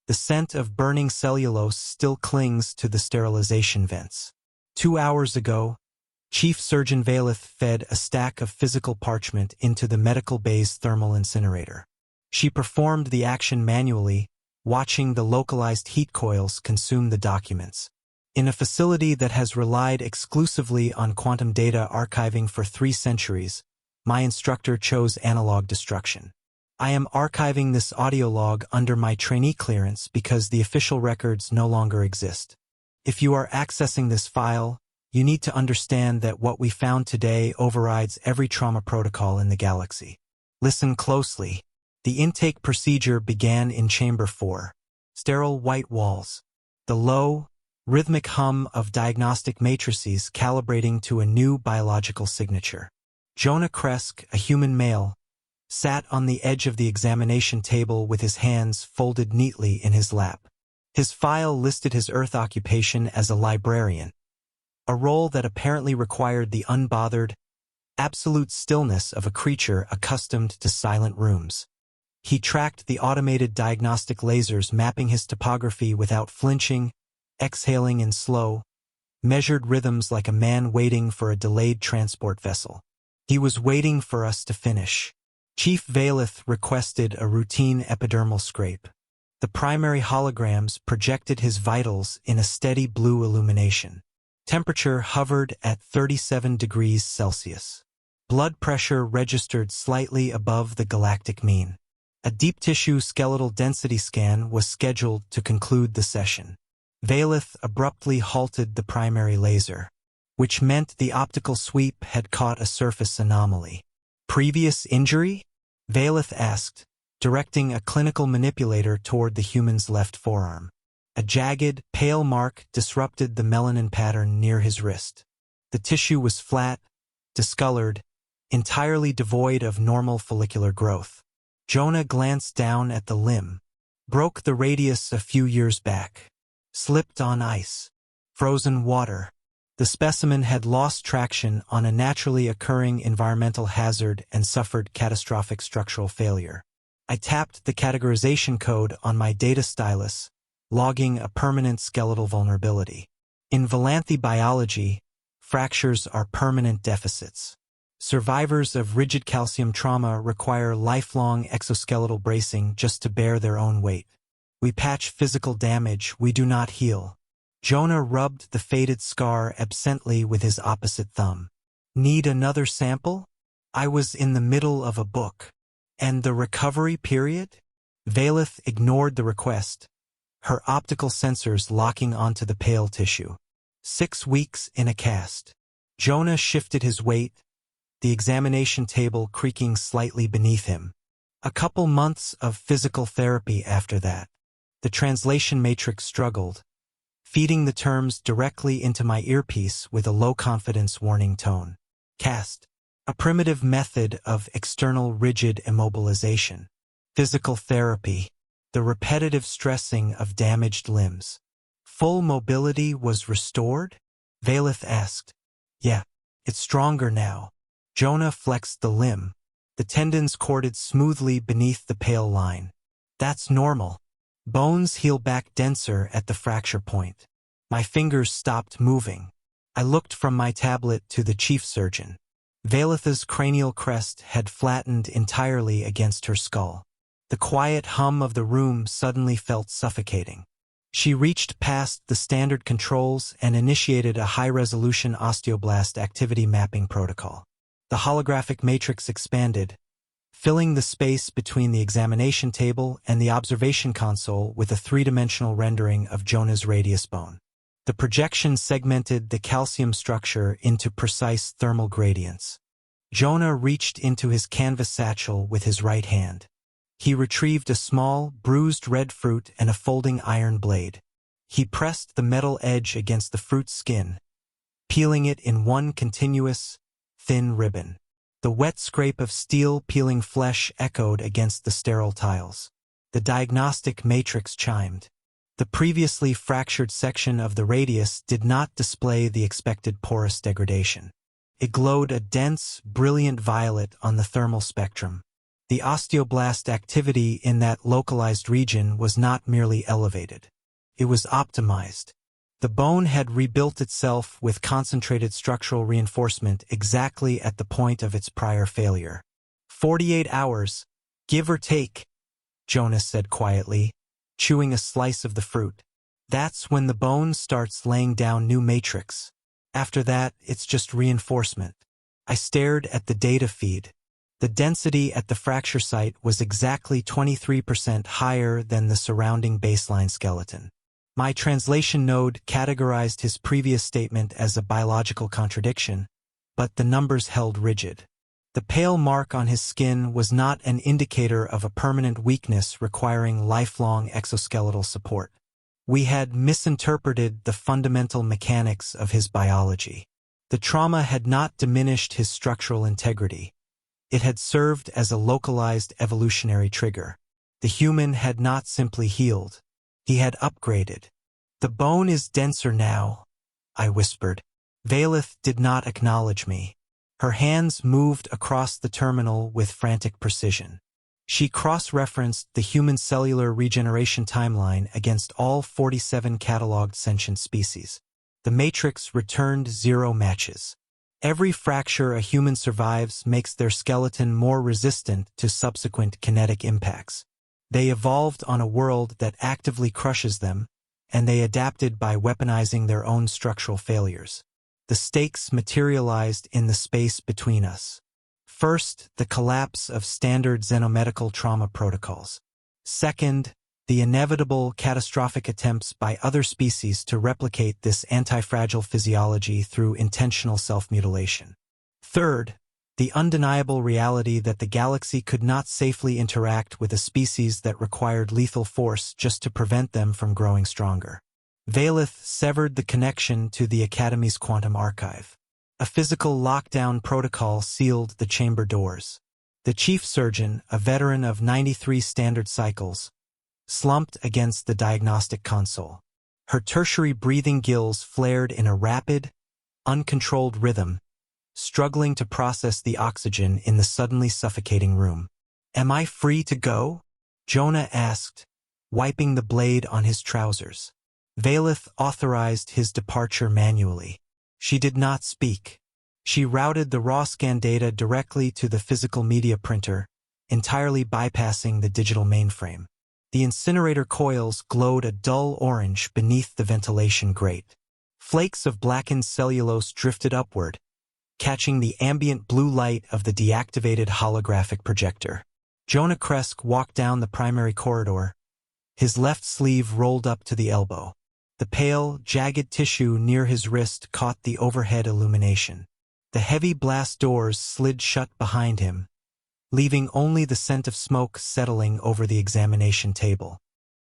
The scent of burning cellulose still clings to the sterilization vents. 2 hours ago, Chief Surgeon Valeth fed a stack of physical parchment into the medical bay's thermal incinerator. She performed the action manually, watching the localized heat coils consume the documents. In a facility that has relied exclusively on quantum data archiving for 3 centuries, my instructor chose analog destruction. I am archiving this audio log under my trainee clearance because the official records no longer exist. If you are accessing this file, you need to understand that what we found today overrides every trauma protocol in the galaxy. Listen closely. The intake procedure began in Chamber 4. Sterile white walls. The low, rhythmic hum of diagnostic matrices calibrating to a new biological signature. Jonah Kresk, a human male, sat on the edge of the examination table with his hands folded neatly in his lap. His file listed his Earth occupation as a librarian, a role that apparently required the unbothered, absolute stillness of a creature accustomed to silent rooms. He tracked the automated diagnostic lasers mapping his topography without flinching, exhaling in slow, measured rhythms like a man waiting for a delayed transport vessel. He was waiting for us to finish. Chief Valeth requested a routine epidermal scrape. The primary holograms projected his vitals in a steady blue illumination. Temperature hovered at 37 degrees Celsius. Blood pressure registered slightly above the galactic mean. A deep tissue skeletal density scan was scheduled to conclude the session. Valeth abruptly halted the primary laser, which meant the optical sweep had caught a surface anomaly. Previous injury? Valeth asked, directing a clinical manipulator toward the human's left forearm. A jagged, pale mark disrupted the melanin pattern near his wrist. The tissue was flat, discolored, entirely devoid of normal follicular growth. Jonah glanced down at the limb. Broke the radius a few years back. Slipped on ice. Frozen water. The specimen had lost traction on a naturally occurring environmental hazard and suffered catastrophic structural failure. I tapped the categorization code on my data stylus, logging a permanent skeletal vulnerability. In Valanthi biology, fractures are permanent deficits. Survivors of rigid calcium trauma require lifelong exoskeletal bracing just to bear their own weight. We patch physical damage, we do not heal. Jonah rubbed the faded scar absently with his opposite thumb. Need another sample? I was in the middle of a book. And the recovery period? Valeth ignored the request, her optical sensors locking onto the pale tissue. 6 weeks in a cast. Jonah shifted his weight, the examination table creaking slightly beneath him. A couple months of physical therapy after that. The translation matrix struggled, feeding the terms directly into my earpiece with a low-confidence warning tone. Cast. A primitive method of external rigid immobilization. Physical therapy. The repetitive stressing of damaged limbs. Full mobility was restored? Valeth asked. Yeah, it's stronger now. Jonah flexed the limb. The tendons corded smoothly beneath the pale line. That's normal. Bones heal back denser at the fracture point. My fingers stopped moving. I looked from my tablet to the chief surgeon. Valeth's cranial crest had flattened entirely against her skull. The quiet hum of the room suddenly felt suffocating. She reached past the standard controls and initiated a high-resolution osteoblast activity mapping protocol. The holographic matrix expanded, filling the space between the examination table and the observation console with a 3-dimensional rendering of Jonah's radius bone. The projection segmented the calcium structure into precise thermal gradients. Jonah reached into his canvas satchel with his right hand. He retrieved a small, bruised red fruit and a folding iron blade. He pressed the metal edge against the fruit's skin, peeling it in one continuous, thin ribbon. The wet scrape of steel-peeling flesh echoed against the sterile tiles. The diagnostic matrix chimed. The previously fractured section of the radius did not display the expected porous degradation. It glowed a dense, brilliant violet on the thermal spectrum. The osteoblast activity in that localized region was not merely elevated. It was optimized. The bone had rebuilt itself with concentrated structural reinforcement exactly at the point of its prior failure. 48 hours, give or take, Jonas said quietly, chewing a slice of the fruit. That's when the bone starts laying down new matrix. After that, it's just reinforcement. I stared at the data feed. The density at the fracture site was exactly 23% higher than the surrounding baseline skeleton. My translation node categorized his previous statement as a biological contradiction, but the numbers held rigid. The pale mark on his skin was not an indicator of a permanent weakness requiring lifelong exoskeletal support. We had misinterpreted the fundamental mechanics of his biology. The trauma had not diminished his structural integrity. It had served as a localized evolutionary trigger. The human had not simply healed. He had upgraded. The bone is denser now, I whispered. Valeth did not acknowledge me. Her hands moved across the terminal with frantic precision. She cross-referenced the human cellular regeneration timeline against all 47 cataloged sentient species. The matrix returned 0 matches. Every fracture a human survives makes their skeleton more resistant to subsequent kinetic impacts. They evolved on a world that actively crushes them, and they adapted by weaponizing their own structural failures. The stakes materialized in the space between us. First, the collapse of standard xenomedical trauma protocols. Second, the inevitable catastrophic attempts by other species to replicate this anti-fragile physiology through intentional self-mutilation. Third, the undeniable reality that the galaxy could not safely interact with a species that required lethal force just to prevent them from growing stronger. Valeth severed the connection to the Academy's quantum archive. A physical lockdown protocol sealed the chamber doors. The chief surgeon, a veteran of 93 standard cycles, slumped against the diagnostic console. Her tertiary breathing gills flared in a rapid, uncontrolled rhythm, struggling to process the oxygen in the suddenly suffocating room. "Am I free to go?" Jonah asked, wiping the blade on his trousers. Valeth authorized his departure manually. She did not speak. She routed the raw scan data directly to the physical media printer, entirely bypassing the digital mainframe. The incinerator coils glowed a dull orange beneath the ventilation grate. Flakes of blackened cellulose drifted upward, catching the ambient blue light of the deactivated holographic projector. Jonah Kresk walked down the primary corridor, his left sleeve rolled up to the elbow. The pale, jagged tissue near his wrist caught the overhead illumination. The heavy blast doors slid shut behind him, leaving only the scent of smoke settling over the examination table.